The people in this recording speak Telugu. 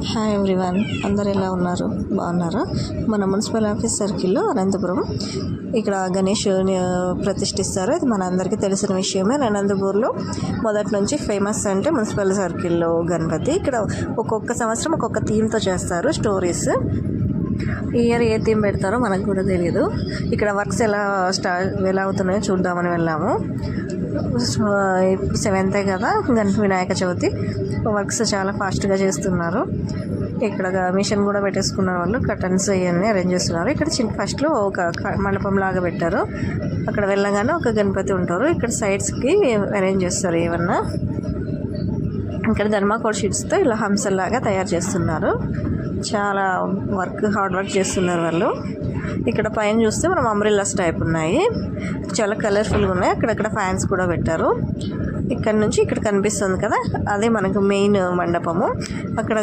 హాయ్ ఎవ్రీవన్, అందరు ఎలా ఉన్నారు? బాగున్నారా? మన మున్సిపల్ ఆఫీస్ సర్కిల్లో అనంతపురం ఇక్కడ గణేష్ ప్రతిష్ఠిస్తారు. అది మన అందరికీ తెలిసిన విషయమే. అనంతపూర్లో మొదటి నుంచి ఫేమస్ అంటే మున్సిపల్ సర్కిల్లో గణపతి. ఇక్కడ ఒక్కొక్క సంవత్సరం ఒక్కొక్క థీమ్తో చేస్తారు స్టోరీస్. ఈ ఇయర్ ఏ థీమ్ పెడతారో మనకు కూడా తెలియదు. ఇక్కడ వర్క్స్ ఎలా అవుతున్నాయో చూద్దామని వెళ్ళాము. 7th కదా, వినాయక చవితి. వర్క్స్ చాలా ఫాస్ట్గా చేస్తున్నారు. ఇక్కడ మిషన్ కూడా పెట్టేసుకున్నారు వాళ్ళు. కర్టన్స్ ఇవన్నీ అరేంజ్ చేస్తున్నారు. ఇక్కడ ఫస్ట్లో ఒక మండపం లాగా పెట్టారు. అక్కడ వెళ్ళగానే ఒక గణపతి ఉంటారు. ఇక్కడ సైడ్స్కి అరేంజ్ చేస్తారు ఏమన్నా. ఇక్కడ ధర్మాకోల్ షీట్స్తో ఇలా హంసల్లాగా తయారు చేస్తున్నారు. చాలా హార్డ్ వర్క్ చేస్తున్నారు వాళ్ళు. ఇక్కడ పైన చూస్తే మనం అంబ్రెల్లాస్ టైప్ ఉన్నాయి, చాలా కలర్ఫుల్గా ఉన్నాయి. అక్కడక్కడ ఫ్యాన్స్ కూడా పెట్టారు. ఇక్కడ నుంచి ఇక్కడ కనిపిస్తుంది కదా, అదే మనకు మెయిన్ మండపము. అక్కడ